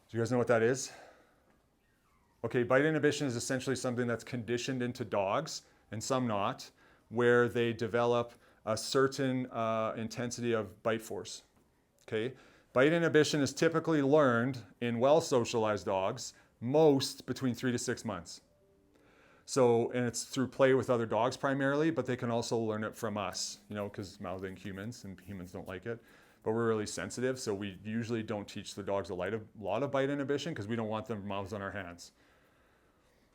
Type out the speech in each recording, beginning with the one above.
Do you guys know what that is? Okay, bite inhibition is essentially something that's conditioned into dogs, and some not, where they develop a certain intensity of bite force. Okay, bite inhibition is typically learned in well-socialized dogs, most between 3 to 6 months. So, and it's through play with other dogs primarily, but they can also learn it from us, because mouthing humans, and humans don't like it. But we're really sensitive, so we usually don't teach the dogs a lot of bite inhibition because we don't want them mouths on our hands.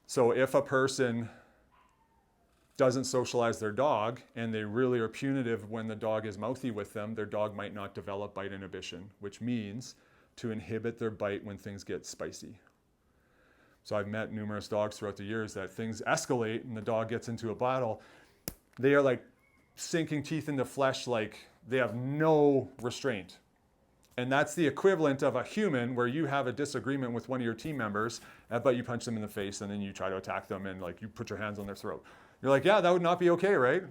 So if a person doesn't socialize their dog and they really are punitive when the dog is mouthy with them, their dog might not develop bite inhibition, which means to inhibit their bite when things get spicy. So I've met numerous dogs throughout the years that things escalate and the dog gets into a battle. They are like sinking teeth into flesh, like they have no restraint. And that's the equivalent of a human where you have a disagreement with one of your team members, but you punch them in the face and then you try to attack them and like you put your hands on their throat. You're like, yeah, that would not be okay, right?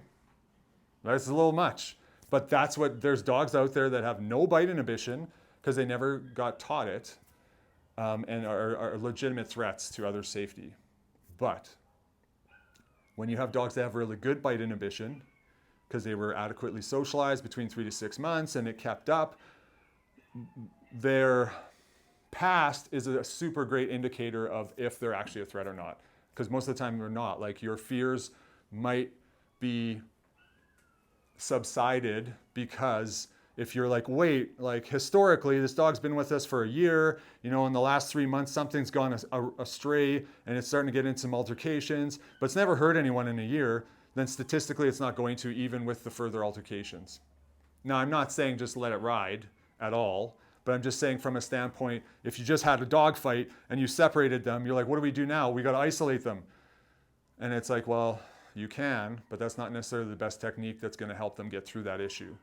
That's a little much. But that's what, there's dogs out there that have no bite inhibition because they never got taught it. And are legitimate threats to other safety. But when you have dogs that have really good bite inhibition, because they were adequately socialized between 3 to 6 months and it kept up, their past is a super great indicator of if they're actually a threat or not. Because most of the time they're not. Like your fears might be subsided because if you're like, wait, like historically, this dog's been with us for a year, in the last 3 months, something's gone astray and it's starting to get into some altercations, but it's never hurt anyone in a year, then statistically it's not going to, even with the further altercations. Now, I'm not saying just let it ride at all, but I'm just saying from a standpoint, if you just had a dog fight and you separated them, you're like, what do we do now? We got to isolate them. And it's like, well, you can, but that's not necessarily the best technique that's going to help them get through that issue.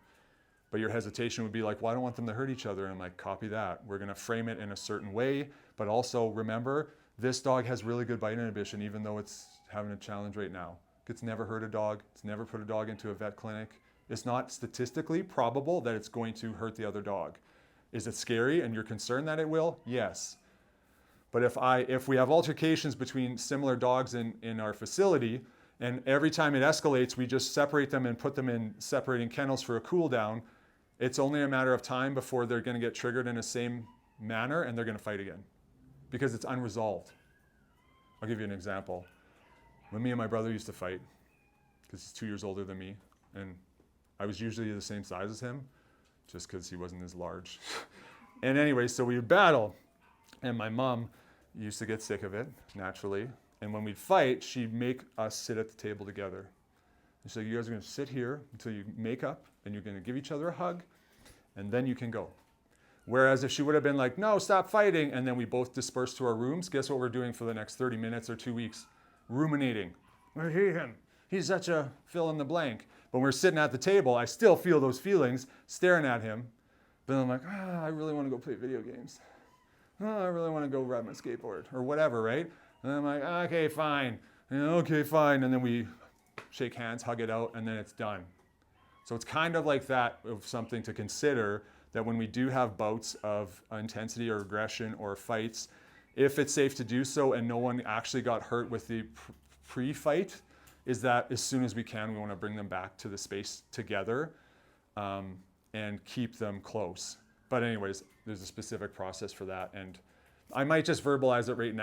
But your hesitation would be like, well, I don't want them to hurt each other. And I'm like, copy that. We're going to frame it in a certain way. But also remember, this dog has really good bite inhibition, even though it's having a challenge right now. It's never hurt a dog. It's never put a dog into a vet clinic. It's not statistically probable that it's going to hurt the other dog. Is it scary and you're concerned that it will? Yes. But if we have altercations between similar dogs in our facility, and every time it escalates, we just separate them and put them in separating kennels for a cool down, it's only a matter of time before they're going to get triggered in the same manner and they're going to fight again because it's unresolved. I'll give you an example. When me and my brother used to fight, because he's 2 years older than me, and I was usually the same size as him, just because he wasn't as large. And anyway, so we would battle, and my mom used to get sick of it, naturally. And when we'd fight, she'd make us sit at the table together. And she's like, you guys are going to sit here until you make up, and you're going to give each other a hug, and then you can go. Whereas if she would have been like, no, stop fighting, and then we both dispersed to our rooms, guess what we're doing for the next 30 minutes or 2 weeks? Ruminating. I hate him. He's such a fill in the blank. But when we're sitting at the table, I still feel those feelings staring at him. Then I'm like, I really want to go play video games. I really want to go ride my skateboard or whatever, right? And I'm like, okay, fine. Okay, fine. And then we shake hands, hug it out, and then it's done. So it's kind of like that of something to consider, that when we do have bouts of intensity or aggression or fights, if it's safe to do so and no one actually got hurt with the pre-fight, is that as soon as we can, we want to bring them back to the space together and keep them close. But anyways, there's a specific process for that. And I might just verbalize it right now.